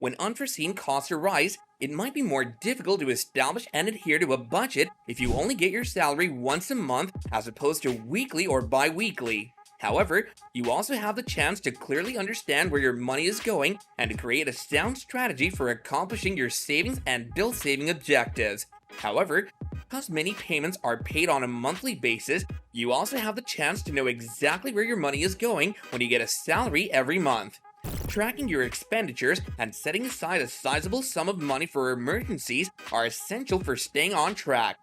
When unforeseen costs arise, it might be more difficult to establish and adhere to a budget if you only get your salary once a month as opposed to weekly or bi-weekly. However, you also have the chance to clearly understand where your money is going and to create a sound strategy for accomplishing your savings and bill saving objectives. However, because many payments are paid on a monthly basis, you also have the chance to know exactly where your money is going when you get a salary every month. Tracking your expenditures and setting aside a sizable sum of money for emergencies are essential for staying on track.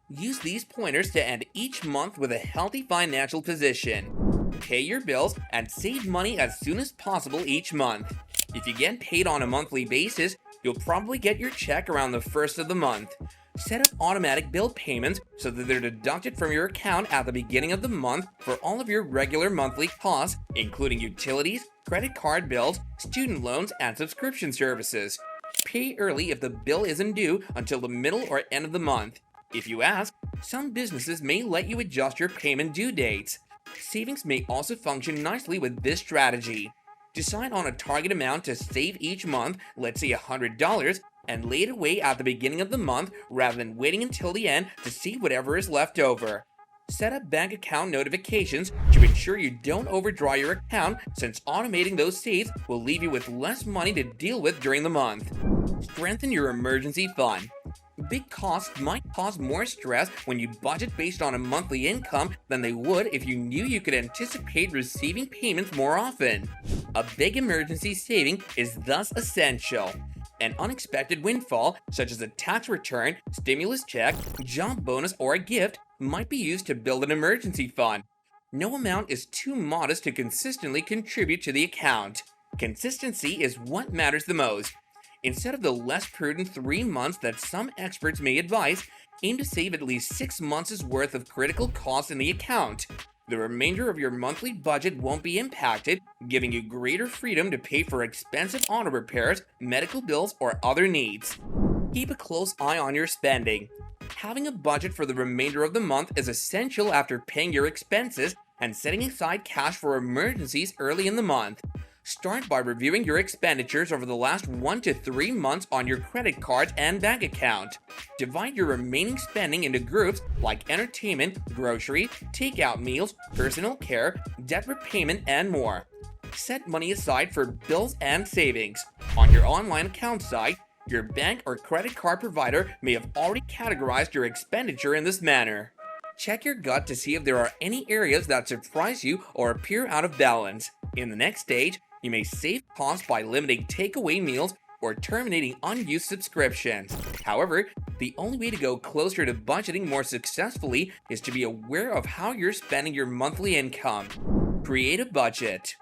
Use these pointers to end each month with a healthy financial position. Pay your bills and save money as soon as possible each month. If you get paid on a monthly basis, you'll probably get your check around the first of the month. Set up automatic bill payments so that they're deducted from your account at the beginning of the month for all of your regular monthly costs, including utilities, credit card bills, student loans, and subscription services. Pay early if the bill isn't due until the middle or end of the month. If you ask, some businesses may let you adjust your payment due dates. Savings may also function nicely with this strategy. Decide on a target amount to save each month, let's say $100, and lay it away at the beginning of the month rather than waiting until the end to see whatever is left over. Set up bank account notifications to ensure you don't overdraw your account, since automating those saves will leave you with less money to deal with during the month. Strengthen your emergency fund. Big costs might cause more stress when you budget based on a monthly income than they would if you knew you could anticipate receiving payments more often. A big emergency saving is thus essential. An unexpected windfall, such as a tax return, stimulus check, job bonus, or a gift, might be used to build an emergency fund. No amount is too modest to consistently contribute to the account. Consistency is what matters the most. Instead of the less prudent 3 months that some experts may advise, aim to save at least 6 months' worth of critical costs in the account. The remainder of your monthly budget won't be impacted, giving you greater freedom to pay for expensive auto repairs, medical bills, or other needs. Keep a close eye on your spending. Having a budget for the remainder of the month is essential after paying your expenses and setting aside cash for emergencies early in the month. Start by reviewing your expenditures over the last 1 to 3 months on your credit cards and bank account. Divide your remaining spending into groups like entertainment, groceries, takeout meals, personal care, debt repayment, and more. Set money aside for bills and savings. On your online account site, your bank or credit card provider may have already categorized your expenditure in this manner. Check your gut to see if there are any areas that surprise you or appear out of balance. In the next stage, you may save costs by limiting takeaway meals or terminating unused subscriptions. However, the only way to go closer to budgeting more successfully is to be aware of how you're spending your monthly income. Create a budget.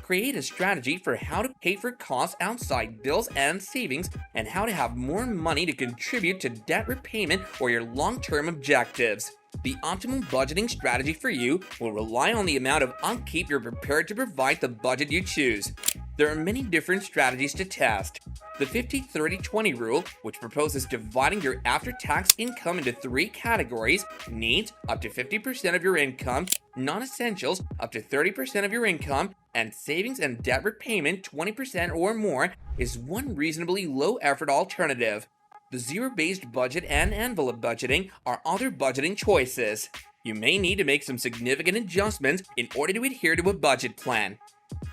Create a strategy for how to pay for costs outside bills and savings, and how to have more money to contribute to debt repayment or your long-term objectives. The optimum budgeting strategy for you will rely on the amount of upkeep you're prepared to provide the budget you choose. There are many different strategies to test. The 50-30-20 rule, which proposes dividing your after-tax income into 3 categories: needs, up to 50% of your income; non-essentials, up to 30% of your income; and savings and debt repayment, 20% or more, is one reasonably low-effort alternative. The zero-based budget and envelope budgeting are other budgeting choices. You may need to make some significant adjustments in order to adhere to a budget plan.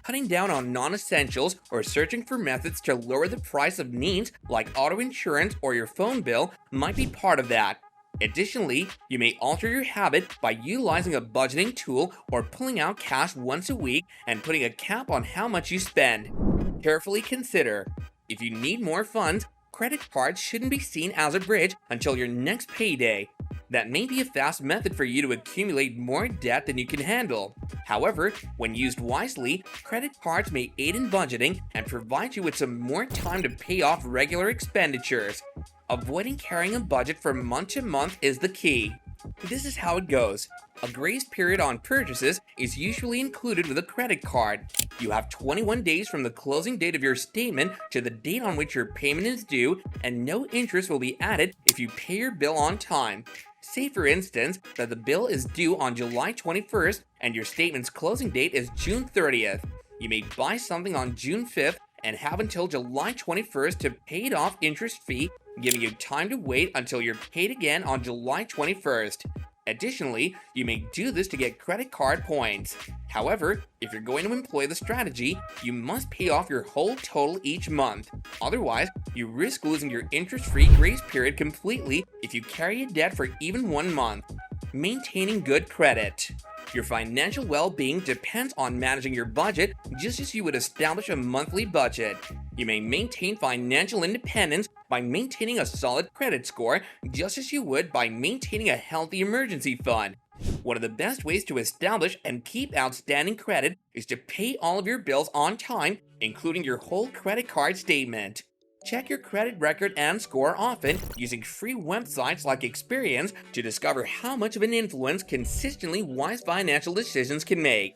Cutting down on non-essentials or searching for methods to lower the price of needs like auto insurance or your phone bill might be part of that. Additionally, you may alter your habit by utilizing a budgeting tool or pulling out cash once a week and putting a cap on how much you spend. Carefully consider. If you need more funds, credit cards shouldn't be seen as a bridge until your next payday. That may be a fast method for you to accumulate more debt than you can handle. However, when used wisely, credit cards may aid in budgeting and provide you with some more time to pay off regular expenditures. Avoiding carrying a budget from month to month is the key. This is how it goes. A grace period on purchases is usually included with a credit card. You have 21 days from the closing date of your statement to the date on which your payment is due, and no interest will be added if you pay your bill on time. Say, for instance, that the bill is due on July 21st and your statement's closing date is June 30th. You may buy something on June 5th and have until July 21st to pay it off interest-free, giving you time to wait until you're paid again on July 21st. Additionally, you may do this to get credit card points. However, if you're going to employ the strategy, you must pay off your whole total each month. Otherwise, you risk losing your interest-free grace period completely if you carry a debt for even 1 month. Maintaining good credit. Your financial well-being depends on managing your budget just as you would establish a monthly budget. You may maintain financial independence by maintaining a solid credit score just as you would by maintaining a healthy emergency fund. One of the best ways to establish and keep outstanding credit is to pay all of your bills on time, including your whole credit card statement. Check your credit record and score often using free websites like Experience to discover how much of an influence consistently wise financial decisions can make.